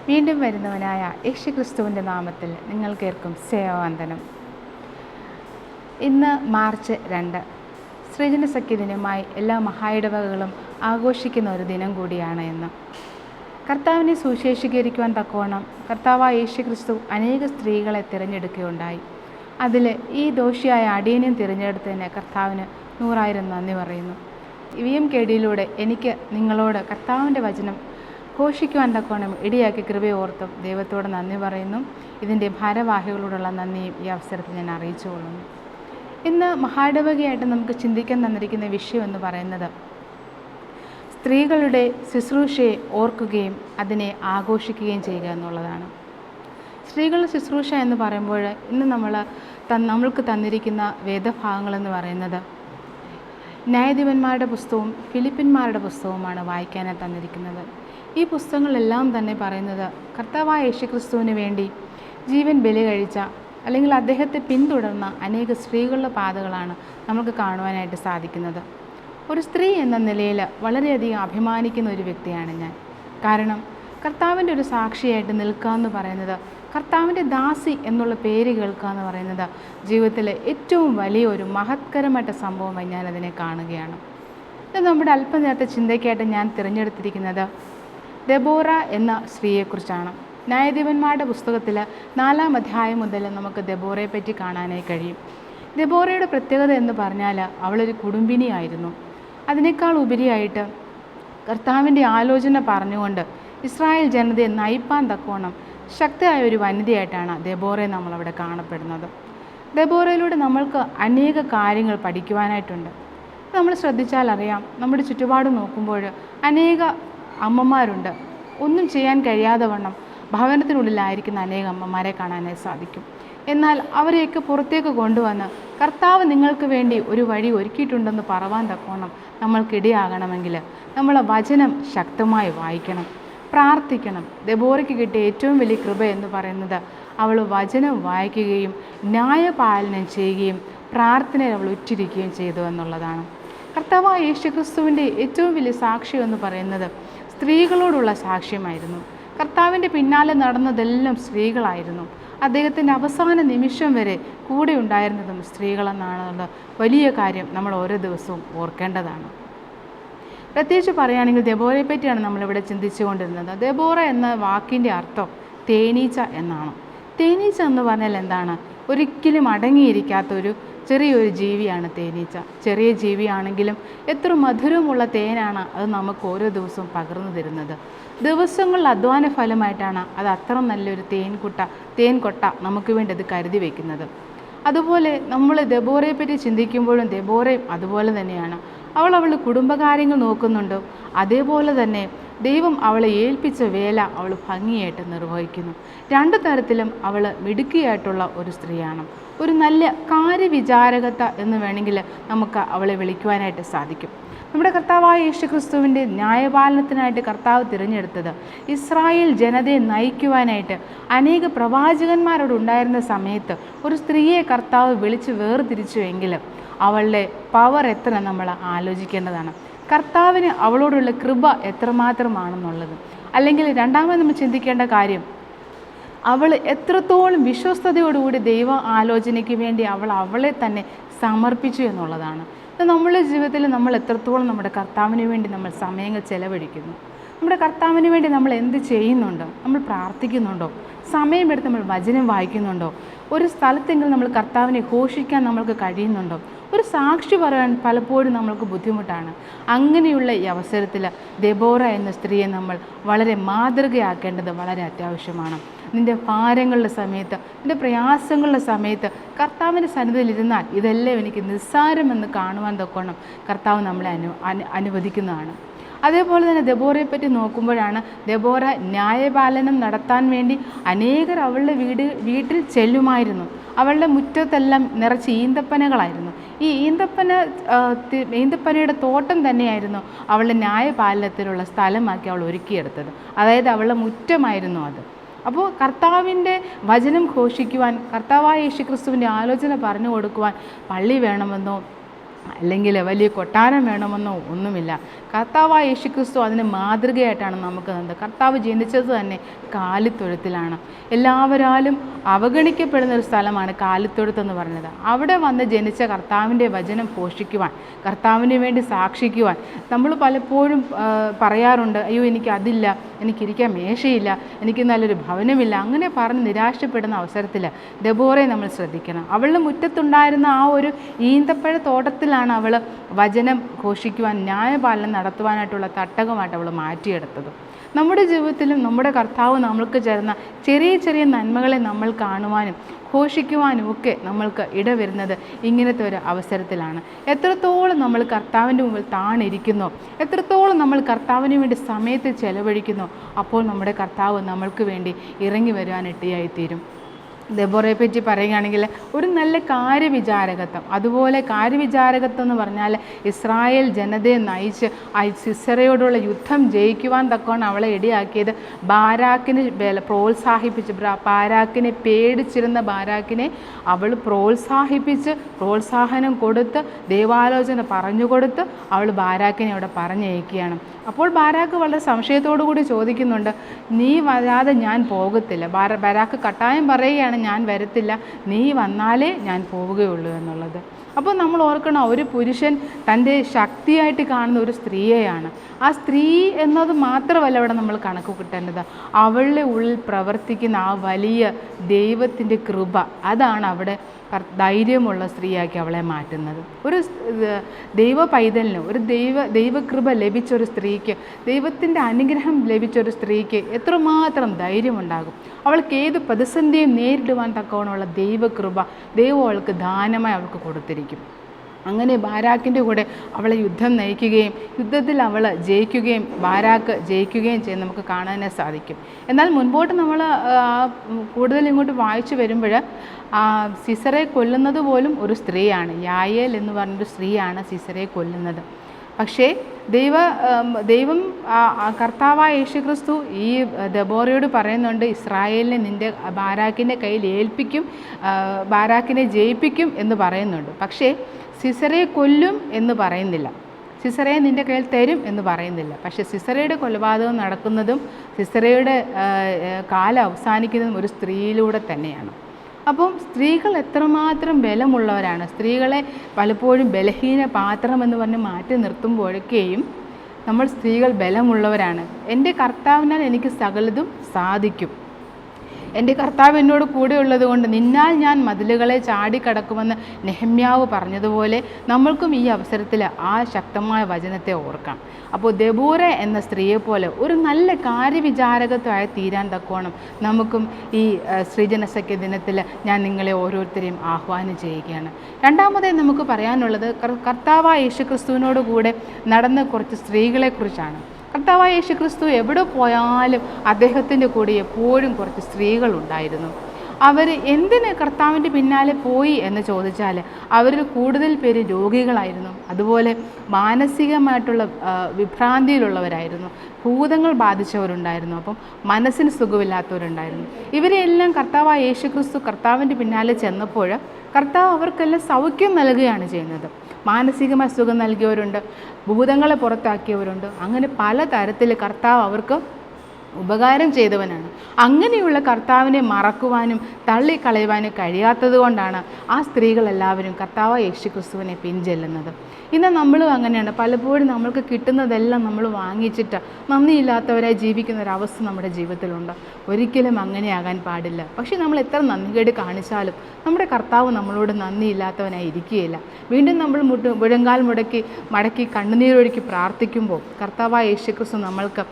വീണ്ടും വരുന്നവനായ യേശുക്രിസ്തുവിൻ്റെ നാമത്തിൽ നിങ്ങൾക്കേർക്കും സ്നേഹവന്ദനം. ഇന്ന് മാർച്ച് 2 സൃജന സഖ്യദിനമായി എല്ലാ മഹായിടവകകളും ആഘോഷിക്കുന്ന ഒരു ദിനം കൂടിയാണ് ഇന്ന്. കർത്താവിനെ സുവിശേഷീകരിക്കുവാൻ തക്കവണ്ണം കർത്താവായ യേശുക്രിസ്തു അനേക സ്ത്രീകളെ തിരഞ്ഞെടുക്കുകയുണ്ടായി. അതിൽ ഈ ദോഷിയായ അടിയനെയും തിരഞ്ഞെടുത്തതിന് കർത്താവിന് 100,000 നന്ദി പറയുന്നു. VMKD-യിലൂടെ എനിക്ക് നിങ്ങളോട് കർത്താവിൻ്റെ വചനം ഘോഷിക്കുവാൻ തക്കവണ്ണം ഇടയാക്കി കൃപയോർത്തും ദൈവത്തോട് നന്ദി പറയുന്നു. ഇതിൻ്റെ ഭാരവാഹികളോടുള്ള നന്ദിയും ഈ അവസരത്തിൽ ഞാൻ അറിയിച്ചു കൊള്ളുന്നു. ഇന്ന് മഹായിടവകയായിട്ട് നമുക്ക് ചിന്തിക്കാൻ തന്നിരിക്കുന്ന വിഷയം എന്ന് പറയുന്നത് സ്ത്രീകളുടെ ശുശ്രൂഷയെ ഓർക്കുകയും അതിനെ ആഘോഷിക്കുകയും ചെയ്യുക എന്നുള്ളതാണ്. സ്ത്രീകളുടെ ശുശ്രൂഷ എന്ന് പറയുമ്പോൾ ഇന്ന് നമ്മൾക്ക് തന്നിരിക്കുന്ന വേദഭാഗങ്ങളെന്ന് പറയുന്നത് ന്യായാധിപന്മാരുടെ പുസ്തകവും ഫിലിപ്പിന്മാരുടെ പുസ്തകവുമാണ് വായിക്കാനായി തന്നിരിക്കുന്നത്. ഈ പുസ്തകങ്ങളെല്ലാം തന്നെ പറയുന്നത് കർത്താവായ യേശുക്രിസ്തുവിന് വേണ്ടി ജീവൻ ബലി കഴിച്ച അല്ലെങ്കിൽ അദ്ദേഹത്തെ പിന്തുടർന്ന അനേക സ്ത്രീകളുടെ പാതകളാണ് നമുക്ക് കാണുവാനായിട്ട് സാധിക്കുന്നത്. ഒരു സ്ത്രീ എന്ന നിലയിൽ വളരെയധികം അഭിമാനിക്കുന്ന ഒരു വ്യക്തിയാണ് ഞാൻ. കാരണം കർത്താവിൻ്റെ ഒരു സാക്ഷിയായിട്ട് നിൽക്കുക എന്ന് പറയുന്നത്, കർത്താവിൻ്റെ ദാസി എന്നുള്ള പേര് കേൾക്കുക എന്ന് പറയുന്നത് ജീവിതത്തിലെ ഏറ്റവും വലിയൊരു മഹത്കരമായിട്ട് സംഭവമായി ഞാനതിനെ കാണുകയാണ്. ഇത് നമ്മുടെ അല്പനേരത്തെ ചിന്തയ്ക്കായിട്ട് ഞാൻ തിരഞ്ഞെടുത്തിരിക്കുന്നത് ദെബോറ എന്ന സ്ത്രീയെക്കുറിച്ചാണ്. ന്യായാധിപന്മാരുടെ പുസ്തകത്തിൽ 4-ാം അധ്യായം മുതൽ നമുക്ക് ദെബോറയെ പറ്റി കാണാനായി കഴിയും. ദെബോറയുടെ പ്രത്യേകത എന്ന് പറഞ്ഞാൽ അവളൊരു കുടുംബിനിയായിരുന്നു. അതിനേക്കാൾ ഉപരിയായിട്ട് കർത്താവിൻ്റെ ആലോചന പറഞ്ഞുകൊണ്ട് ഇസ്രായേൽ ജനതയെ നയിപ്പാൻ തക്കവണ്ണം ശക്തിയായ ഒരു വനിതയായിട്ടാണ് ദെബോറയെ നമ്മളവിടെ കാണപ്പെടുന്നത്. ദെബോറയിലൂടെ നമ്മൾക്ക് അനേക കാര്യങ്ങൾ പഠിക്കുവാനായിട്ടുണ്ട്. നമ്മൾ ശ്രദ്ധിച്ചാൽ അറിയാം, നമ്മുടെ ചുറ്റുപാട് നോക്കുമ്പോൾ അനേക അമ്മമാരുണ്ട്. ഒന്നും ചെയ്യാൻ കഴിയാതെ വണ്ണം ഭവനത്തിനുള്ളിലായിരിക്കുന്ന അനേക അമ്മമാരെ കാണാനായി സാധിക്കും. എന്നാൽ അവരെയൊക്കെ പുറത്തേക്ക് കൊണ്ടുവന്ന് കർത്താവ് നിങ്ങൾക്ക് വേണ്ടി ഒരു വഴി ഒരുക്കിയിട്ടുണ്ടെന്ന് പറവാൻ തക്കവണ്ണം നമ്മൾക്കിടയാകണമെങ്കിൽ നമ്മൾ വചനം ശക്തമായി വായിക്കണം, പ്രാർത്ഥിക്കണം. ദെബോറയ്ക്ക് കിട്ടിയ ഏറ്റവും വലിയ കൃപ എന്ന് പറയുന്നത് അവൾ വചനം വായിക്കുകയും ന്യായപാലനം ചെയ്യുകയും പ്രാർത്ഥനയിൽ അവൾ ഉറ്റിരിക്കുകയും ചെയ്തു എന്നുള്ളതാണ്. കർത്താവായ യേശുക്രിസ്തുവിൻ്റെ ഏറ്റവും വലിയ സാക്ഷ്യം എന്ന് പറയുന്നത് സ്ത്രീകളോടുള്ള സാക്ഷ്യമായിരുന്നു. കർത്താവിൻ്റെ പിന്നാലെ നടന്നതെല്ലാം സ്ത്രീകളായിരുന്നു. അദ്ദേഹത്തിൻ്റെ അവസാന നിമിഷം വരെ കൂടെ ഉണ്ടായിരുന്നതും സ്ത്രീകളെന്നാണെന്നുള്ള വലിയ കാര്യം നമ്മൾ ഓരോ ദിവസവും ഓർക്കേണ്ടതാണ്. പ്രത്യേകിച്ച് പറയുകയാണെങ്കിൽ ദെബോറയെ പറ്റിയാണ് നമ്മളിവിടെ ചിന്തിച്ചു കൊണ്ടിരുന്നത്. ദെബോറ എന്ന വാക്കിൻ്റെ അർത്ഥം തേനീച്ച എന്നാണ്. തേനീച്ച എന്ന് പറഞ്ഞാൽ എന്താണ്? ഒരിക്കലും അടങ്ങിയിരിക്കാത്തൊരു ചെറിയൊരു ജീവിയാണ് തേനീച്ച. ചെറിയ ജീവിയാണെങ്കിലും എത്ര മധുരമുള്ള തേനാണ് അത് നമുക്ക് ഓരോ ദിവസവും പകർന്നു തരുന്നത്. ദിവസങ്ങളിൽ അധ്വാന ഫലമായിട്ടാണ് അത് അത്ര നല്ലൊരു തേൻകൊട്ട നമുക്ക് വേണ്ടി അത് കരുതി വയ്ക്കുന്നത്. അതുപോലെ നമ്മൾ ദെബോറയെ പറ്റി ചിന്തിക്കുമ്പോഴും ദെബോറയും അതുപോലെ തന്നെയാണ്. അവളുടെ കുടുംബകാര്യങ്ങൾ നോക്കുന്നുണ്ട്. അതേപോലെ തന്നെ ദൈവം അവളെ ഏൽപ്പിച്ച വേല അവൾ ഭംഗിയായിട്ട് നിർവഹിക്കുന്നു. 2 തരത്തിലും അവൾ മിടുക്കിയായിട്ടുള്ള ഒരു സ്ത്രീയാണ്. ഒരു നല്ല കാര്യവിചാരകത എന്ന് വേണമെങ്കിൽ നമുക്ക് അവളെ വിളിക്കുവാനായിട്ട് സാധിക്കും. നമ്മുടെ കർത്താവായ യേശുക്രിസ്തുവിൻ്റെ ന്യായപാലനത്തിനായിട്ട് കർത്താവ് തിരഞ്ഞെടുത്തത് ഇസ്രായേൽ ജനതയെ നയിക്കുവാനായിട്ട് അനേക പ്രവാചകന്മാരോട് ഉണ്ടായിരുന്ന സമയത്ത് ഒരു സ്ത്രീയെ കർത്താവ് വിളിച്ച് വേർതിരിച്ചുവെങ്കിൽ അവളുടെ പവർ എത്ര നമ്മൾ ആലോചിക്കേണ്ടതാണ്. കർത്താവിന് അവളോടുള്ള കൃപ എത്രമാത്രമാണെന്നുള്ളത്. അല്ലെങ്കിൽ രണ്ടാമത് നമ്മൾ ചിന്തിക്കേണ്ട കാര്യം, അവൾ എത്രത്തോളം വിശ്വസ്തയോടുകൂടി ദൈവ ആലോചനയ്ക്ക് വേണ്ടി അവളെ തന്നെ സമർപ്പിച്ചു എന്നുള്ളതാണ്. നമ്മളുടെ ജീവിതത്തിൽ നമ്മൾ എത്രത്തോളം നമ്മുടെ കർത്താവിന് വേണ്ടി നമ്മൾ സമയങ്ങൾ ചെലവഴിക്കുന്നു, നമ്മുടെ കർത്താവിന് വേണ്ടി നമ്മൾ എന്ത് ചെയ്യുന്നുണ്ടോ, നമ്മൾ പ്രാർത്ഥിക്കുന്നുണ്ടോ, സമയമെടുത്ത് നമ്മൾ വചനം വായിക്കുന്നുണ്ടോ, ഒരു സ്ഥലത്തെങ്കിലും നമ്മൾ കർത്താവിനെ ഘോഷിക്കാൻ നമ്മൾക്ക് കഴിയുന്നുണ്ടോ, ഒരു സാക്ഷി പറയാൻ പലപ്പോഴും നമ്മൾക്ക് ബുദ്ധിമുട്ടാണ്. അങ്ങനെയുള്ള ഈ അവസരത്തിൽ ദെബോറ എന്ന സ്ത്രീയെ നമ്മൾ വളരെ മാതൃകയാക്കേണ്ടത് വളരെ അത്യാവശ്യമാണ്. നിൻ്റെ ഭാരങ്ങളുടെ സമയത്ത്, നിൻ്റെ പ്രയാസങ്ങളുടെ സമയത്ത് കർത്താവിൻ്റെ സന്നിധിയിലിരുന്നാൽ ഇതെല്ലാം എനിക്ക് നിസ്സാരമെന്ന് കാണുവാൻ തക്കോണം കർത്താവ് നമ്മളെ അനുവദിക്കുന്നതാണ്. അതേപോലെ തന്നെ ദെബോറയെ പറ്റി നോക്കുമ്പോഴാണ് ദെബോറ ന്യായപാലനം നടത്താൻ വേണ്ടി അനേകർ അവളുടെ വീട്ടിൽ ചെല്ലുമായിരുന്നു. അവളുടെ മുറ്റത്തെല്ലാം നിറച്ച് ഈന്തപ്പനകളായിരുന്നു. ഈ ഈന്തപ്പനയുടെ തോട്ടം തന്നെയായിരുന്നു അവളുടെ ന്യായപാലനത്തിലുള്ള സ്ഥലമാക്കി അവൾ ഒരുക്കിയെടുത്തത്. അതായത് അവളുടെ മുറ്റമായിരുന്നു അത്. അപ്പോൾ കർത്താവിൻ്റെ വചനം ഘോഷിക്കുവാൻ, കർത്താവായ യേശുക്രിസ്തുവിൻ്റെ ആലോചന പറഞ്ഞു കൊടുക്കുവാൻ പള്ളി വേണമെന്നോ അല്ലെങ്കിൽ വലിയ കൊട്ടാരം വേണമെന്നോ ഒന്നുമില്ല. കർത്താവായ യേശുക്രിസ്തു അതിന് മാതൃകയായിട്ടാണ് നമുക്ക് തന്നത്. കർത്താവ് ജനിച്ചത് തന്നെ കാലിത്തൊഴുത്തിലാണ്. എല്ലാവരാലും അവഗണിക്കപ്പെടുന്ന ഒരു സ്ഥലമാണ് കാലിത്തൊഴുത്തെന്ന് പറഞ്ഞത്. അവിടെ വന്ന് ജനിച്ച കർത്താവിൻ്റെ വചനം പോഷിക്കുവാൻ, കർത്താവിന് വേണ്ടി സാക്ഷിക്കുവാൻ നമ്മൾ പലപ്പോഴും പറയാറുണ്ട്, അയ്യോ എനിക്കതില്ല, എനിക്കിരിക്കാൻ മേശയില്ല, എനിക്ക് നല്ലൊരു ഭവനമില്ല, അങ്ങനെ പറഞ്ഞ് നിരാശപ്പെടുന്ന അവസരത്തിൽ ദെബോറയെ നമ്മൾ ശ്രദ്ധിക്കണം. അവളുടെ മുറ്റത്തുണ്ടായിരുന്ന ആ ഒരു ഈന്തപ്പഴ തോട്ടത്തിലാണ് അവൾ വചനം ഘോഷിക്കുവാൻ, ന്യായപാലനം നടത്തുവാനായിട്ടുള്ള തട്ടകമായിട്ട് അവൾ മാറ്റിയെടുത്തത്. നമ്മുടെ ജീവിതത്തിലും നമ്മുടെ കർത്താവ് നമ്മൾക്ക് ചേർന്ന ചെറിയ ചെറിയ നന്മകളെ നമ്മൾ കാണുവാനും ഘോഷിക്കുവാനും ഒക്കെ നമ്മൾക്ക് ഇടവരുന്നത് ഇങ്ങനത്തെ ഒരു അവസരത്തിലാണ്. എത്രത്തോളം നമ്മൾ കർത്താവിൻ്റെ മുമ്പിൽ താണിരിക്കുന്നോ, എത്രത്തോളം നമ്മൾ കർത്താവിന് വേണ്ടി സമയത്ത് ചെലവഴിക്കുന്നോ, അപ്പോൾ നമ്മുടെ കർത്താവ് നമ്മൾക്ക് വേണ്ടി ഇറങ്ങി വരുവാനിടയായിത്തീരും. ദെബോറയെ പറ്റി പറയുകയാണെങ്കിൽ ഒരു നല്ല കാര്യവിചാരകത്വം. അതുപോലെ കാര്യവിചാരകത്വം എന്ന് പറഞ്ഞാൽ ഇസ്രായേൽ ജനതയെ നയിച്ച് സിസറയോടുള്ള യുദ്ധം ജയിക്കുവാൻ തക്കവണ്ണം അവളെ ഇടയാക്കിയത് ബാരാക്കിനെ പ്രോത്സാഹിപ്പിച്ച്, ബാരാക്കിനെ പേടിച്ചിരുന്ന ബാരാക്കിനെ അവൾ പ്രോത്സാഹനം കൊടുത്ത് ദൈവാലോചന പറഞ്ഞുകൊടുത്ത് അവൾ ബാരാക്കിനെ അവിടെ പറഞ്ഞയക്കുകയാണ്. അപ്പോൾ ബാരാക്ക് വളരെ സംശയത്തോടു കൂടി ചോദിക്കുന്നുണ്ട്, നീ വരാതെ ഞാൻ പോകത്തില്ല. ബാരാക്ക് കട്ടായം പറയുകയാണ്, ഞാൻ വരത്തില്ല, നീ വന്നാലേ ഞാൻ പോവുകയുള്ളൂ എന്നുള്ളത്. അപ്പോൾ നമ്മൾ ഓർക്കണം, ഒരു പുരുഷൻ തൻ്റെ ശക്തിയായിട്ട് കാണുന്ന ഒരു സ്ത്രീയെയാണ്. ആ സ്ത്രീ എന്നത് മാത്രമല്ല അവിടെ നമ്മൾ കണക്ക് കൂട്ടേണ്ടത്, അവളുടെ ഉള്ളിൽ പ്രവർത്തിക്കുന്ന ആ വലിയ ദൈവത്തിൻ്റെ കൃപ, അതാണ് അവിടെ ധൈര്യമുള്ള സ്ത്രീയാക്കി അവളെ മാറ്റുന്നത്. ഒരു ദൈവ പൈതലിന്, ഒരു ദൈവകൃപ ലഭിച്ചൊരു സ്ത്രീക്ക്, ദൈവത്തിൻ്റെ അനുഗ്രഹം ലഭിച്ചൊരു സ്ത്രീക്ക് എത്രമാത്രം ധൈര്യമുണ്ടാകും. അവൾക്ക് ഏത് പ്രതിസന്ധിയും നേരിടുവാൻ തക്കവണ്ണമുള്ള ദൈവകൃപ ദൈവം അവൾക്ക് ദാനമായി അവൾക്ക് കൊടുത്തിരിക്കും. അങ്ങനെ ബാരാക്കിൻ്റെ കൂടെ അവളെ യുദ്ധം നയിക്കുകയും യുദ്ധത്തിൽ അവൾ ജയിക്കുകയും ബാരാക്ക് ജയിക്കുകയും ചെയ്യുന്ന നമുക്ക് കാണാനേ സാധിക്കും. എന്നാൽ മുൻപോട്ട് നമ്മൾ കൂടുതൽ ഇങ്ങോട്ട് വായിച്ചു വരുമ്പോൾ സിസറയെ കൊല്ലുന്നത് പോലും ഒരു സ്ത്രീയാണ്. യായേൽ എന്ന് പറഞ്ഞൊരു സ്ത്രീയാണ് സിസറയെ കൊല്ലുന്നത്. പക്ഷേ ദൈവം കർത്താവായ യേശുക്രിസ്തു ഈ ദെബോറയോട് പറയുന്നുണ്ട്, ഇസ്രായേലിനെ നിൻ്റെ ബാരാക്കിൻ്റെ കയ്യിൽ ഏൽപ്പിക്കും, ബാരാക്കിനെ ജയിപ്പിക്കും എന്ന് പറയുന്നുണ്ട്. പക്ഷേ സിസറയെ കൊല്ലും എന്ന് പറയുന്നില്ല, സിസറയെ നിൻ്റെ കയ്യിൽ തരും എന്ന് പറയുന്നില്ല. പക്ഷേ സിസറയുടെ കൊലപാതകം നടക്കുന്നതും സിസറയുടെ കാലം അവസാനിക്കുന്നതും ഒരു സ്ത്രീയിലൂടെ തന്നെയാണ്. അപ്പം സ്ത്രീകൾ എത്രമാത്രം ബലമുള്ളവരാണ്. സ്ത്രീകളെ പലപ്പോഴും ബലഹീന പാത്രം എന്ന് പറഞ്ഞ് മാറ്റി നിർത്തുമ്പോഴൊക്കെയും നമ്മൾ സ്ത്രീകൾ ബലമുള്ളവരാണ്. എൻ്റെ കർത്താവിനാൽ എനിക്ക് സകലതും സാധിക്കും, എൻ്റെ കർത്താവ് എന്നോട് കൂടെ ഉള്ളത് കൊണ്ട് നിന്നാൽ ഞാൻ മതിലുകളെ ചാടിക്കടക്കുമെന്ന് നെഹമ്യാവ് പറഞ്ഞതുപോലെ നമ്മൾക്കും ഈ അവസരത്തിൽ ആ ശക്തമായ വചനത്തെ ഓർക്കാം. അപ്പോൾ ദെബോറ എന്ന സ്ത്രീയെപ്പോലെ ഒരു നല്ല കാര്യവിചാരകത്വമായി തീരാൻ തക്കോണം നമുക്കും ഈ സ്ത്രീജനസഖ്യ ദിനത്തിൽ ഞാൻ നിങ്ങളെ ഓരോരുത്തരെയും ആഹ്വാനം ചെയ്യുകയാണ്. രണ്ടാമതായി നമുക്ക് പറയാനുള്ളത് കർത്താവായ യേശുക്രിസ്തുവിനോട് കൂടെ നടന്ന കുറച്ച് സ്ത്രീകളെക്കുറിച്ചാണ്. കർത്താവായ യേശുക്രിസ്തു എവിടെ പോയാലും അദ്ദേഹത്തിൻ്റെ കൂടെ എപ്പോഴും കുറച്ച് സ്ത്രീകളുണ്ടായിരുന്നു. അവർ എന്തിന് കർത്താവിൻ്റെ പിന്നാലെ പോയി എന്ന് ചോദിച്ചാൽ അവരിൽ കൂടുതൽ പേര് രോഗികളായിരുന്നു, അതുപോലെ മാനസികമായിട്ടുള്ള വിഭ്രാന്തിയിലുള്ളവരായിരുന്നു, ഭൂതങ്ങൾ ബാധിച്ചവരുണ്ടായിരുന്നു, അപ്പം മനസ്സിന് സുഖമില്ലാത്തവരുണ്ടായിരുന്നു. ഇവരെല്ലാം കർത്താവായ യേശുക്രിസ്തു കർത്താവിൻ്റെ പിന്നാലെ ചെന്നപ്പോൾ കർത്താവ് അവർക്കെല്ലാം സൗഖ്യം നൽകുകയാണ് ചെയ്യുന്നത്. മാനസികമായി സുഖം നൽകിയവരുണ്ട്, ഭൂതങ്ങളെ പുറത്താക്കിയവരുണ്ട്, അങ്ങനെ പലതരത്തിൽ കർത്താവ് അവർക്ക് ഉപകാരം ചെയ്തവനാണ്. അങ്ങനെയുള്ള കർത്താവിനെ മറക്കുവാനും തള്ളിക്കളയുവാനും കഴിയാത്തത് കൊണ്ടാണ് ആ സ്ത്രീകളെല്ലാവരും കർത്താവായ യേശുക്രിസ്തുവിനെ പിൻചെല്ലുന്നത്. ഇന്ന് നമ്മളും അങ്ങനെയാണ്. പലപ്പോഴും നമ്മൾക്ക് കിട്ടുന്നതെല്ലാം നമ്മൾ വാങ്ങിച്ചിട്ട് നന്ദിയില്ലാത്തവരായി ജീവിക്കുന്ന ഒരവസ്ഥ നമ്മുടെ ജീവിതത്തിലുണ്ട്. ഒരിക്കലും അങ്ങനെയാകാൻ പാടില്ല. പക്ഷേ നമ്മൾ എത്ര നന്ദികേട് കാണിച്ചാലും നമ്മുടെ കർത്താവ് നമ്മളോട് നന്ദിയില്ലാത്തവനായി ഇരിക്കുകയില്ല. വീണ്ടും നമ്മൾ മുഴങ്കാൽ മടക്കി കണ്ണുനീരൊഴുക്കി പ്രാർത്ഥിക്കുമ്പോൾ കർത്താവായ യേശുക്രിസ്തു നമ്മൾക്ക്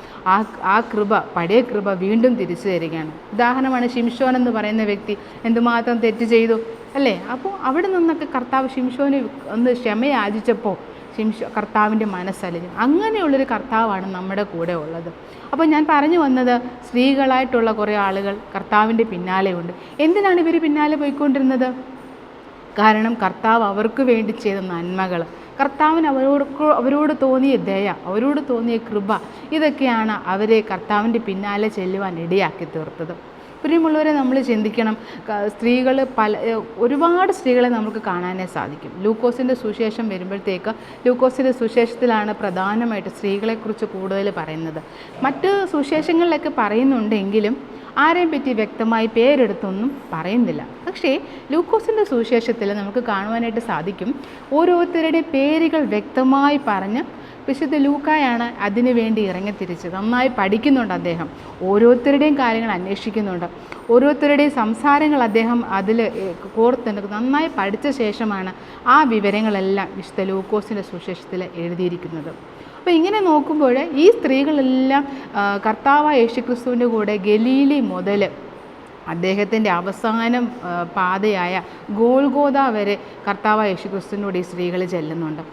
ആ കൃപ, പഴയ കൃപ വീണ്ടും തിരിച്ചു തരികയാണ്. ഉദാഹരണമാണ് ശിംശോൻ എന്ന് പറയുന്ന വ്യക്തി എന്തുമാത്രം തെറ്റ് ചെയ്തു അല്ലേ? അപ്പോൾ അവിടെ നിന്നൊക്കെ കർത്താവ് ശിംശോന് ഒന്ന് ക്ഷമയാചിച്ചപ്പോൾ കർത്താവിൻ്റെ മനസ്സലിഞ്ഞു. അങ്ങനെയുള്ളൊരു കർത്താവാണ് നമ്മുടെ കൂടെ ഉള്ളത്. അപ്പോൾ ഞാൻ പറഞ്ഞു വന്നത്, സ്ത്രീകളായിട്ടുള്ള കുറേ ആളുകൾ കർത്താവിൻ്റെ പിന്നാലെയുണ്ട്. എന്തിനാണ് ഇവർ പിന്നാലെ പോയിക്കൊണ്ടിരുന്നത്? കാരണം കർത്താവ് അവർക്ക് വേണ്ടി ചെയ്ത നന്മകൾ, കർത്താവിന് അവരോട് തോന്നിയ ദയ, അവരോട് തോന്നിയ കൃപ, ഇതൊക്കെയാണ് അവരെ കർത്താവിൻ്റെ പിന്നാലെ ചെല്ലുവാൻ ഇടയാക്കി തീർത്തത്. പ്രിയമുള്ളവരെ, നമ്മൾ ചിന്തിക്കണം, സ്ത്രീകൾ ഒരുപാട് സ്ത്രീകളെ നമുക്ക് കാണാനേ സാധിക്കും. ലൂക്കോസിൻ്റെ സുവിശേഷം വരുമ്പോഴത്തേക്ക് ലൂക്കോസിൻ്റെ സുവിശേഷത്തിലാണ് പ്രധാനമായിട്ട് സ്ത്രീകളെക്കുറിച്ച് കൂടുതൽ പറയുന്നത്. മറ്റ് സുവിശേഷങ്ങളിലൊക്കെ പറയുന്നുണ്ടെങ്കിലും ആരെയും പറ്റി വ്യക്തമായി പേരെടുത്തൊന്നും പറയുന്നില്ല. പക്ഷേ ലൂക്കോസിൻ്റെ സുവിശേഷത്തിൽ നമുക്ക് കാണുവാനായിട്ട് സാധിക്കും, ഓരോരുത്തരുടെ പേരുകൾ വ്യക്തമായി പറഞ്ഞ് വിശുദ്ധ ലൂക്കായാണ് അതിനു വേണ്ടി ഇറങ്ങിത്തിരിച്ചത്. നന്നായി പഠിക്കുന്നുണ്ട് അദ്ദേഹം, ഓരോരുത്തരുടെയും കാര്യങ്ങൾ അന്വേഷിക്കുന്നുണ്ട്, ഓരോരുത്തരുടെയും സംസാരങ്ങൾ അദ്ദേഹം അതിൽ കോർത്തെടുക്കും. നന്നായി പഠിച്ച ശേഷമാണ് ആ വിവരങ്ങളെല്ലാം വിശുദ്ധ ലൂക്കോസിൻ്റെ സുവിശേഷത്തിൽ എഴുതിയിരിക്കുന്നത്. അപ്പോൾ ഇങ്ങനെ നോക്കുമ്പോൾ ഈ സ്ത്രീകളെല്ലാം കർത്താവായ യേശുക്രിസ്തുവിൻ്റെ കൂടെ ഗലീലി മുതൽ അദ്ദേഹത്തിൻ്റെ അവസാനം പാതയായ ഗോൽഗോഥ വരെ കർത്താവായ യേശുക്രിസ്തുവിൻ്റെ കൂടെ ഈ സ്ത്രീകൾ ചെല്ലുന്നുണ്ട്.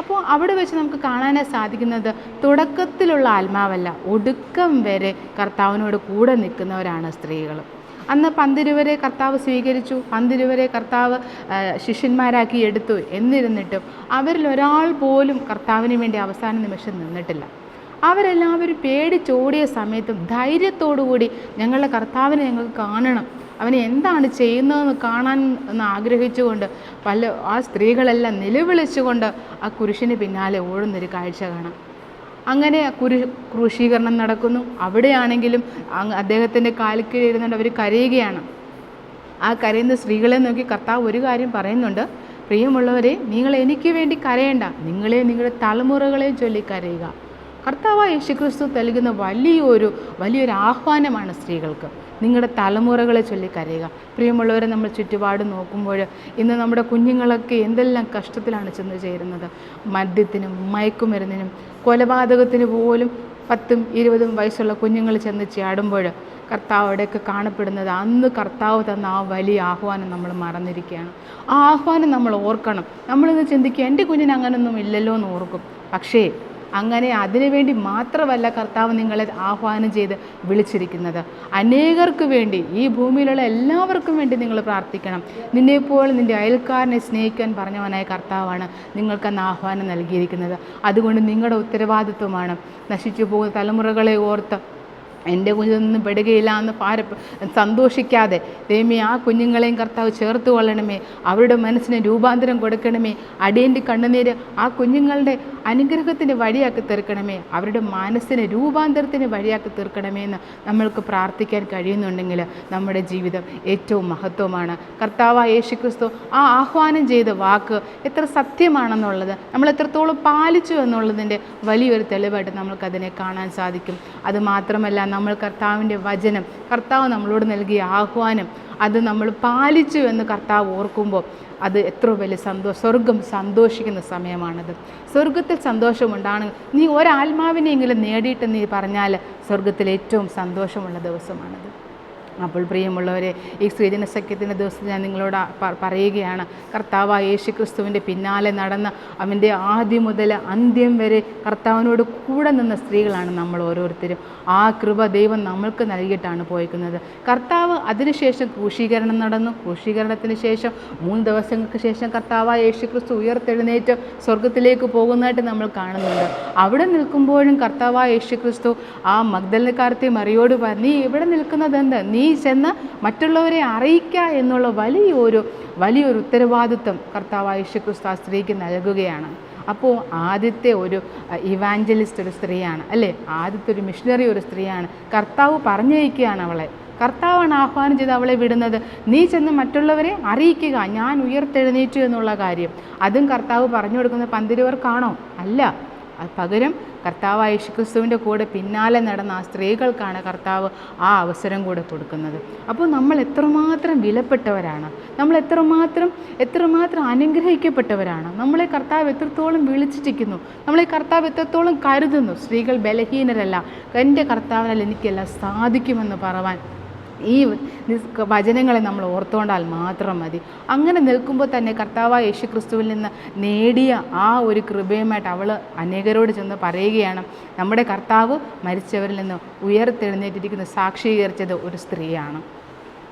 അപ്പോൾ അവിടെ വെച്ച് നമുക്ക് കാണാനായി സാധിക്കുന്നത് തുടക്കത്തിലുള്ള ആത്മാവല്ല, ഒടുക്കം വരെ കർത്താവിനോട് കൂടെ നിൽക്കുന്നവരാണ് സ്ത്രീകൾ. അന്ന് 12 കർത്താവ് സ്വീകരിച്ചു, 12 കർത്താവ് ശിഷ്യന്മാരാക്കി എടുത്തു. എന്നിരുന്നിട്ടും അവരിൽ ഒരാൾ പോലും കർത്താവിന് വേണ്ടി അവസാന നിമിഷം നിന്നിട്ടില്ല. അവരെല്ലാവരും പേടിച്ചോടിയ സമയത്തും ധൈര്യത്തോടുകൂടി ഞങ്ങളുടെ കർത്താവിനെ ഞങ്ങൾക്ക് കാണണം, അവനെ എന്താണ് ചെയ്യുന്നതെന്ന് കാണാൻ എന്ന് ആഗ്രഹിച്ചുകൊണ്ട് ആ സ്ത്രീകളെല്ലാം നിലവിളിച്ചുകൊണ്ട് ആ കുരിശിന് പിന്നാലെ ഓടുന്നൊരു കാഴ്ച കാണാം. അങ്ങനെ ക്രൂശീകരണം നടക്കുന്നു. അവിടെയാണെങ്കിലും അദ്ദേഹത്തിൻ്റെ കാൽക്കീഴിരുന്നുകൊണ്ട് അവർ കരയുകയാണ്. ആ കരയുന്ന സ്ത്രീകളെ നോക്കി കർത്താവ് ഒരു കാര്യം പറയുന്നുണ്ട്, പ്രിയമുള്ളവരെ, നിങ്ങൾ എനിക്ക് വേണ്ടി കരയേണ്ട, നിങ്ങളെ നിങ്ങളുടെ തലമുറകളെ ചൊല്ലി കരയുക. കർത്താവായ യേശുക്രിസ്തു നൽകുന്ന വലിയൊരു ആഹ്വാനമാണ് സ്ത്രീകൾക്ക്, നിങ്ങളുടെ തലമുറകളെ ചൊല്ലി കരയുക. പ്രിയമുള്ളവരെ, നമ്മൾ ചുറ്റുപാട് നോക്കുമ്പോൾ ഇന്ന് നമ്മുടെ കുഞ്ഞുങ്ങളൊക്കെ എന്തെല്ലാം കഷ്ടത്തിലാണ് ചെന്ന് ചേരുന്നത്. മദ്യത്തിനും മയക്കുമരുന്നിനും കൊലപാതകത്തിന് പോലും 10ഉം 20ഉം വയസ്സുള്ള കുഞ്ഞുങ്ങൾ ചെന്ന് ചാടുമ്പോൾ കർത്താവ് അവിടെയൊക്കെ കാണപ്പെടുന്നത് അന്ന് കർത്താവ് തന്ന ആ വലിയ ആഹ്വാനം നമ്മൾ മറന്നിരിക്കുകയാണ്. ആ ആഹ്വാനം നമ്മൾ ഓർക്കണം. നമ്മളിന്ന് ചിന്തിക്കുക, എൻ്റെ കുഞ്ഞിന് അങ്ങനൊന്നും ഇല്ലല്ലോ എന്ന് ഓർക്കും. പക്ഷേ അങ്ങനെ അതിനുവേണ്ടി മാത്രമല്ല കർത്താവ് നിങ്ങളെ ആഹ്വാനം ചെയ്ത് വിളിച്ചിരിക്കുന്നത്. അനേകർക്ക് വേണ്ടി, ഈ ഭൂമിയിലുള്ള എല്ലാവർക്കും വേണ്ടി നിങ്ങൾ പ്രാർത്ഥിക്കണം. നിന്നെപ്പോൾ നിൻ്റെ അയൽക്കാരനെ സ്നേഹിക്കാൻ പറഞ്ഞവനായ കർത്താവാണ് നിങ്ങൾക്കന്ന് ആഹ്വാനം നൽകിയിരിക്കുന്നത്. അതുകൊണ്ട് നിങ്ങളുടെ ഉത്തരവാദിത്വമാണ് നശിച്ചു പോകുന്ന തലമുറകളെ ഓർത്ത് എൻ്റെ കുഞ്ഞൊന്നും പെടുകയില്ല എന്ന് സന്തോഷിക്കാതെ ദൈവമേ ആ കുഞ്ഞുങ്ങളെയും കർത്താവ് ചേർത്ത് കൊള്ളണമേ, അവരുടെ മനസ്സിന് രൂപാന്തരം കൊടുക്കണമേ, അടിയൻ്റെ കണ്ണുനീര് ആ കുഞ്ഞുങ്ങളുടെ അനുഗ്രഹത്തിന് വഴിയാക്കി തീർക്കണമേ, അവരുടെ മനസ്സിന് രൂപാന്തരത്തിന് വഴിയാക്കി തീർക്കണമേ എന്ന് നമ്മൾക്ക് പ്രാർത്ഥിക്കാൻ കഴിയുന്നുണ്ടെങ്കിൽ നമ്മുടെ ജീവിതം ഏറ്റവും മഹത്വമാണ്. കർത്താവായ യേശുക്രിസ്തു ആ ആഹ്വാനം ചെയ്ത വാക്ക് എത്ര സത്യമാണെന്നുള്ളത് നമ്മൾ എത്രത്തോളം പാലിച്ചു എന്നുള്ളതിൻ്റെ വലിയൊരു തെളിവായിട്ട് നമ്മൾക്കതിനെ കാണാൻ സാധിക്കും. അതുമാത്രമല്ല, നമ്മൾ കർത്താവിൻ്റെ വചനം, കർത്താവ് നമ്മളോട് നൽകിയ ആഹ്വാനം, അത് നമ്മൾ പാലിച്ചു എന്ന് കർത്താവ് ഓർക്കുമ്പോൾ അത് എത്ര വലിയ സ്വർഗം സന്തോഷിക്കുന്ന സമയമാണത്. സ്വർഗത്തിൽ സന്തോഷമുണ്ടാണ്. നീ ഒരാത്മാവിനെയെങ്കിലും നേടിയിട്ട് നീ പറഞ്ഞാൽ സ്വർഗത്തിൽ ഏറ്റവും സന്തോഷമുള്ള ദിവസമാണത്. അപ്പോൾ പ്രിയമുള്ളവരെ, ഈ സ്ത്രീജന സഖ്യത്തിൻ്റെ ദിവസം ഞാൻ നിങ്ങളോട് പറയുകയാണ്, കർത്താവായ യേശുക്രിസ്തുവിൻ്റെ പിന്നാലെ നടന്ന അവൻ്റെ ആദ്യം മുതൽ അന്ത്യം വരെ കർത്താവിനോട് കൂടെ നിന്ന സ്ത്രീകളാണ് നമ്മൾ ഓരോരുത്തരും. ആ കൃപ ദൈവം നമ്മൾക്ക് നൽകിയിട്ടാണ് പോയിരിക്കുന്നത്. കർത്താവ് അതിനുശേഷം ക്രൂശീകരണം നടന്നു. ക്രൂശീകരണത്തിന് ശേഷം 3 ദിവസങ്ങൾക്ക് ശേഷം കർത്താവായ യേശുക്രിസ്തു ഉയർത്തെഴുന്നേറ്റ് സ്വർഗത്തിലേക്ക് പോകുന്നതായിട്ട് നമ്മൾ കാണുന്നുണ്ട്. അവിടെ നിൽക്കുമ്പോഴും കർത്താവായ യേശുക്രിസ്തു ആ മഗ്ദലക്കാരത്തെ മറിയോട് പറഞ്ഞു, നീ ഇവിടെ നിൽക്കുന്നത് എന്ത്? നീ ചെന്ന് മറ്റുള്ളവരെ അറിയിക്കുക എന്നുള്ള വലിയൊരു ഉത്തരവാദിത്വം കർത്താവായ യേശുക്രിസ്തു ആ സ്ത്രീക്ക് നൽകുകയാണ്. അപ്പോൾ ആദ്യത്തെ ഒരു ഇവാഞ്ചലിസ്റ്റ് ഒരു സ്ത്രീയാണ്, അല്ലേ? ആദ്യത്തെ ഒരു മിഷണറി ഒരു സ്ത്രീയാണ്. കർത്താവ് പറഞ്ഞയക്കുകയാണ് അവളെ. കർത്താവാണ് ആഹ്വാനം ചെയ്ത് അവളെ വിടുന്നത്. നീ ചെന്ന് മറ്റുള്ളവരെ അറിയിക്കുക, ഞാൻ ഉയർത്തെഴുന്നേറ്റു എന്നുള്ള കാര്യം. അതും കർത്താവ് പറഞ്ഞു കൊടുക്കുന്നത് 12 അല്ല. പകരം കർത്താവായ യേശുക്രിസ്തുവിൻ്റെ കൂടെ പിന്നാലെ നടന്ന ആ സ്ത്രീകൾക്കാണ് കർത്താവ് ആ അവസരം കൂടെ കൊടുക്കുന്നത്. അപ്പോൾ നമ്മൾ എത്രമാത്രം വിലപ്പെട്ടവരാണ്, നമ്മൾ എത്രമാത്രം അനുഗ്രഹിക്കപ്പെട്ടവരാണ്. നമ്മളെ കർത്താവ് എത്രത്തോളം വിളിച്ചിരിക്കുന്നു, നമ്മളെ കർത്താവ് എത്രത്തോളം കരുതുന്നു. സ്ത്രീകൾ ബലഹീനരല്ല, എൻ്റെ കർത്താവിനാൽ എനിക്കെല്ലാം സാധിക്കുമെന്ന് പറവാൻ ഈ വചനങ്ങളെ നമ്മൾ ഓർത്തുകൊണ്ടാൽ മാത്രം മതി. അങ്ങനെ നിൽക്കുമ്പോൾ തന്നെ കർത്താവായ യേശുക്രിസ്തുവിൽ നിന്ന് നേടിയ ആ ഒരു കൃപയുമായിട്ട് അവൾ അനേകരോട് ചെന്ന് പറയുകയാണ്, നമ്മുടെ കർത്താവ് മരിച്ചവരിൽ നിന്ന് ഉയർത്തെഴുന്നേറ്റിരിക്കുന്ന സാക്ഷീകരിച്ചത് ഒരു സ്ത്രീയാണ്.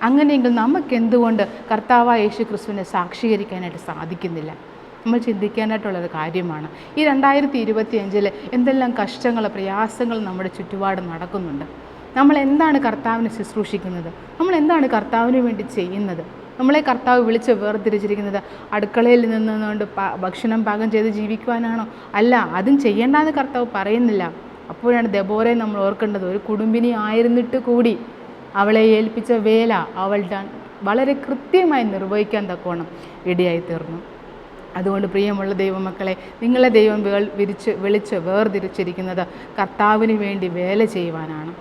അങ്ങനെയെങ്കിൽ നമുക്കെന്തുകൊണ്ട് കർത്താവായ യേശുക്രിസ്തുവിനെ സാക്ഷീകരിക്കാനായിട്ട് സാധിക്കുന്നില്ല? നമ്മൾ ചിന്തിക്കാനായിട്ടുള്ളൊരു കാര്യമാണ്. ഈ 2025 എന്തെല്ലാം കഷ്ടങ്ങൾ, പ്രയാസങ്ങൾ നമ്മുടെ ചുറ്റുപാട് നടക്കുന്നുണ്ട്. നമ്മൾ എന്താണ് കർത്താവിനെ ശുശ്രൂഷിക്കുന്നത്? നമ്മൾ എന്താണ് കർത്താവിന് വേണ്ടി ചെയ്യുന്നത്? നമ്മളെ കർത്താവ് വിളിച്ച് വേർതിരിച്ചിരിക്കുന്നത് അടുക്കളയിൽ നിന്നുകൊണ്ട് ഭക്ഷണം പാകം ചെയ്ത് ജീവിക്കുവാനാണോ? അല്ല, അതും ചെയ്യേണ്ടെന്ന് കർത്താവ് പറയുന്നില്ല. അപ്പോഴാണ് ദെബോരയെ നമ്മൾ ഓർക്കേണ്ടത്. ഒരു കുടുംബിനി ആയിരുന്നിട്ട് കൂടി അവളെ ഏൽപ്പിച്ച വേല അവൾ വളരെ കൃത്യമായി നിർവഹിക്കാൻ തക്കോണം ഇടയായി തീർന്നു. അതുകൊണ്ട് പ്രിയമുള്ള ദൈവമക്കളെ, നിങ്ങളെ ദൈവം വിളിച്ച് വേർതിരിച്ചിരിക്കുന്നത് കർത്താവിന് വേണ്ടി വേല ചെയ്യുവാനാണ്.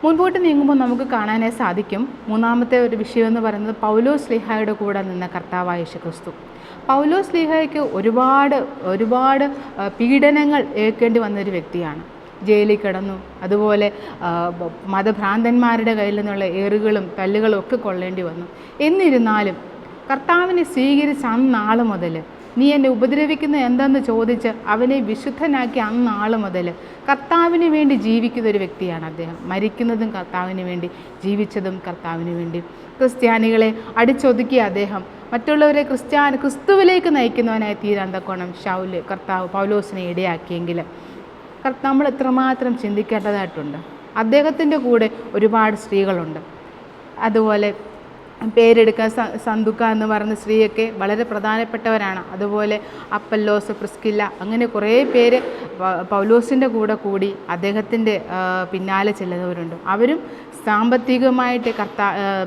മുൻപോട്ട് നീങ്ങുമ്പോൾ നമുക്ക് കാണാനായി സാധിക്കും. മൂന്നാമത്തെ ഒരു വിഷയം എന്ന് പറയുന്നത് പൗലോസ് ശ്ലീഹായുടെ കൂടെ നിന്ന കർത്താവായ യേശുക്രിസ്തു. പൗലോസ് ശ്ലീഹായ്ക്ക് ഒരുപാട് പീഡനങ്ങൾ ഏൽക്കേണ്ടി വന്നൊരു വ്യക്തിയാണ്. ജയിലിൽ കിടന്നു, അതുപോലെ മതഭ്രാന്തന്മാരുടെ കയ്യിൽ നിന്നുള്ള ഏറുകളും തല്ലുകളും ഒക്കെ കൊള്ളേണ്ടി വന്നു. എന്നിരുന്നാലും കർത്താവിനെ സ്വീകരിച്ച അന്നാൾ മുതൽ, നീ എന്നെ ഉപദ്രവിക്കുന്ന എന്തെന്ന് ചോദിച്ച് അവനെ വിശുദ്ധനാക്കി അന്നാൾ മുതൽ കർത്താവിന് വേണ്ടി ജീവിക്കുന്ന ഒരു വ്യക്തിയാണ് അദ്ദേഹം. മരിക്കുന്നതും കർത്താവിന് വേണ്ടി, ജീവിച്ചതും കർത്താവിന് വേണ്ടി. ക്രിസ്ത്യാനികളെ അടിച്ചൊതുക്കിയ അദ്ദേഹം മറ്റുള്ളവരെ ക്രിസ്തുവിലേക്ക് നയിക്കുന്നവനായി തീരാൻ തക്കോണം കർത്താവ് പൗലോസിനെ ഇടയാക്കിയെങ്കിൽ നമ്മൾ എത്രമാത്രം ചിന്തിക്കേണ്ടതായിട്ടുണ്ട്. അദ്ദേഹത്തിൻ്റെ കൂടെ ഒരുപാട് സ്ത്രീകളുണ്ട്. അതുപോലെ പേരെടുക്കാൻ സന്തുക്ക എന്ന് പറയുന്ന സ്ത്രീയൊക്കെ വളരെ പ്രധാനപ്പെട്ടവരാണ്. അതുപോലെ അപ്പല്ലോസ്, പ്രിസ്കില്ല, അങ്ങനെ കുറേ പേര് പൗലോസിൻ്റെ കൂടെ കൂടി അദ്ദേഹത്തിൻ്റെ പിന്നാലെ ചെല്ലുന്നവരുണ്ട്. അവരും സാമ്പത്തികമായിട്ട്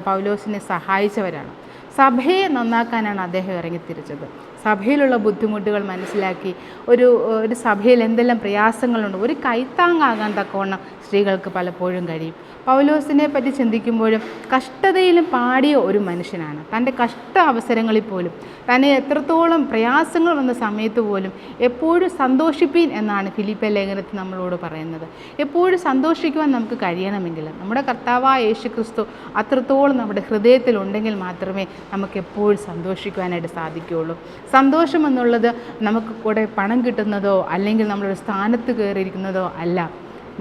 പൗലോസിനെ സഹായിച്ചവരാണ്. സഭയെ നന്നാക്കാനാണ് അദ്ദേഹം ഇറങ്ങിത്തിരിച്ചത്. സഭയിലുള്ള ബുദ്ധിമുട്ടുകൾ മനസ്സിലാക്കി ഒരു സഭയിൽ എന്തെല്ലാം പ്രയാസങ്ങളുണ്ട്, ഒരു കൈത്താങ്ങാകാൻ തക്കവണ്ണം സ്ത്രീകൾക്ക് പലപ്പോഴും കഴിയും. പൗലോസിനെ പറ്റി ചിന്തിക്കുമ്പോഴും കഷ്ടതയിലും പാടിയ ഒരു മനുഷ്യനാണ്. തൻ്റെ കഷ്ട അവസരങ്ങളിൽ പോലും, തന്നെ എത്രത്തോളം പ്രയാസങ്ങൾ വന്ന സമയത്ത് പോലും എപ്പോഴും സന്തോഷിപ്പീൻ എന്നാണ് ഫിലിപ്പി ലേഖനത്തിൽ നമ്മളോട് പറയുന്നത്. എപ്പോഴും സന്തോഷിക്കുവാൻ നമുക്ക് കഴിയണമെങ്കിൽ നമ്മുടെ കർത്താവായ യേശുക്രിസ്തു അത്രത്തോളം നമ്മുടെ ഹൃദയത്തിലുണ്ടെങ്കിൽ മാത്രമേ നമുക്ക് എപ്പോഴും സന്തോഷിക്കുവാനായിട്ട് സാധിക്കുകയുള്ളൂ. സന്തോഷം എന്നുള്ളത് നമുക്ക് കൂടെ പണം കിട്ടുന്നതോ അല്ലെങ്കിൽ നമ്മളൊരു സ്ഥാനത്ത് കയറിയിരിക്കുന്നതോ അല്ല.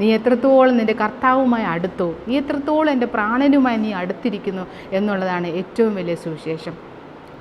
നീ എത്രത്തോളം നിൻ്റെ കർത്താവുമായി അടുത്തോ, നീ എത്രത്തോളം എൻ്റെ പ്രാണനുമായി നീ അടുത്തിരിക്കുന്നു എന്നുള്ളതാണ് ഏറ്റവും വലിയ സുവിശേഷം.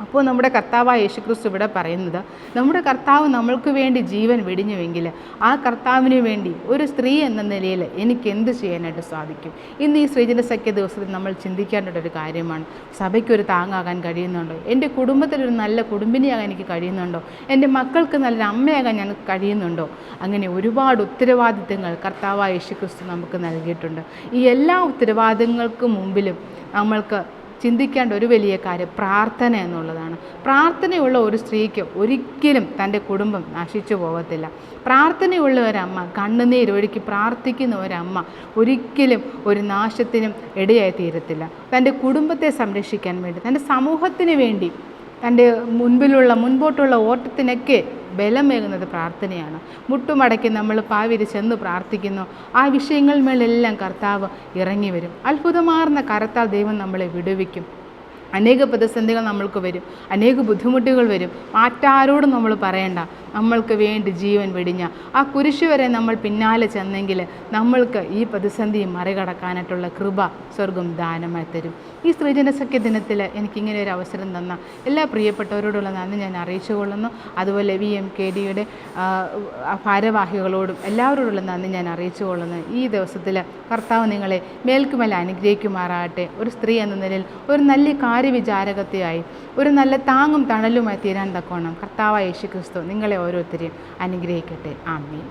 അപ്പോൾ നമ്മുടെ കർത്താവായ യേശുക്രിസ്തു ഇവിടെ പറയുന്നത്, നമ്മുടെ കർത്താവ് നമ്മൾക്ക് വേണ്ടി ജീവൻ വെടിഞ്ഞുവെങ്കിൽ ആ കർത്താവിന് വേണ്ടി ഒരു സ്ത്രീ എന്ന നിലയിൽ എനിക്ക് എന്ത് ചെയ്യാനായിട്ട് സാധിക്കും? ഇന്ന് ഈ ശ്രീജന സഖ്യ ദിവസത്തിൽ നമ്മൾ ചിന്തിക്കേണ്ടൊരു കാര്യമാണ്. സഭയ്ക്കൊരു താങ്ങാകാൻ കഴിയുന്നുണ്ടോ? എൻ്റെ കുടുംബത്തിലൊരു നല്ല കുടുംബിനിയാകാൻ എനിക്ക് കഴിയുന്നുണ്ടോ? എൻ്റെ മക്കൾക്ക് നല്ലൊരു അമ്മയാകാൻ ഞങ്ങൾക്ക് കഴിയുന്നുണ്ടോ? അങ്ങനെ ഒരുപാട് ഉത്തരവാദിത്തങ്ങൾ കർത്താവായ യേശുക്രിസ്തു നമുക്ക് നൽകിയിട്ടുണ്ട്. ഈ എല്ലാ ഉത്തരവാദിത്തങ്ങൾക്ക് മുമ്പിലും നമ്മൾക്ക് ചിന്തിക്കേണ്ട ഒരു വലിയ കാര്യം പ്രാർത്ഥന എന്നുള്ളതാണ്. പ്രാർത്ഥനയുള്ള ഒരു സ്ത്രീക്ക് ഒരിക്കലും തൻ്റെ കുടുംബം നശിച്ചു പോകത്തില്ല. പ്രാർത്ഥനയുള്ള ഒരമ്മ, കണ്ണുനീരൊഴുക്കി പ്രാർത്ഥിക്കുന്ന ഒരമ്മ ഒരിക്കലും ഒരു നാശത്തിനും ഇടയായി തീരത്തില്ല. തൻ്റെ കുടുംബത്തെ സംരക്ഷിക്കാൻ വേണ്ടി, തൻ്റെ സമൂഹത്തിന് വേണ്ടി, തൻ്റെ മുൻപോട്ടുള്ള ഓട്ടത്തിനൊക്കെ ബലമേകുന്നത് പ്രാർത്ഥനയാണ്. മുട്ടുമടക്കി നമ്മൾ പാവിരിച്ചെന്ന് പ്രാർത്ഥിക്കുന്നു, ആ വിഷയങ്ങളിന്മേലെല്ലാം കർത്താവ് ഇറങ്ങി വരും. അത്ഭുതമാർന്ന കരത്താൽ ദൈവം നമ്മളെ വിടുവിക്കും. അനേക പ്രതിസന്ധികൾ നമ്മൾക്ക് വരും, അനേക ബുദ്ധിമുട്ടുകൾ വരും. മറ്റാരോടും നമ്മൾ പറയണ്ട, നമ്മൾക്ക് വേണ്ടി ജീവൻ വെടിഞ്ഞ ആ കുരിശ് വരെ നമ്മൾ പിന്നാലെ ചെന്നെങ്കിൽ നമ്മൾക്ക് ഈ പ്രതിസന്ധി മറികടക്കാനായിട്ടുള്ള കൃപ സ്വർഗം ദാനമായി തരും. ഈ സ്ത്രീജന സഖ്യ ദിനത്തിൽ എനിക്കിങ്ങനെ ഒരു അവസരം തന്ന എല്ലാ പ്രിയപ്പെട്ടവരോടുള്ള നന്ദി ഞാൻ അറിയിച്ചു കൊള്ളുന്നു. അതുപോലെ VMKDയുടെ ഭാരവാഹികളോടും എല്ലാവരോടുള്ള നന്ദി ഞാൻ അറിയിച്ചു കൊള്ളുന്നു. ഈ ദിവസത്തിൽ കർത്താവ് നിങ്ങളെ മേൽക്കുമേൽ അനുഗ്രഹിക്കുമാറാകട്ടെ. ഒരു സ്ത്രീ എന്ന നിലയിൽ ഒരു നല്ല കാര്യവിചാരകത്തെയായി, ഒരു നല്ല താങ്ങും തണലുമായി തീരാൻ തക്കോണം കർത്താവായ യേശുക്രിസ്തു നിങ്ങളെ ഓരോരുത്തരെയും അനുഗ്രഹിക്കട്ടെ. ആമേൻ.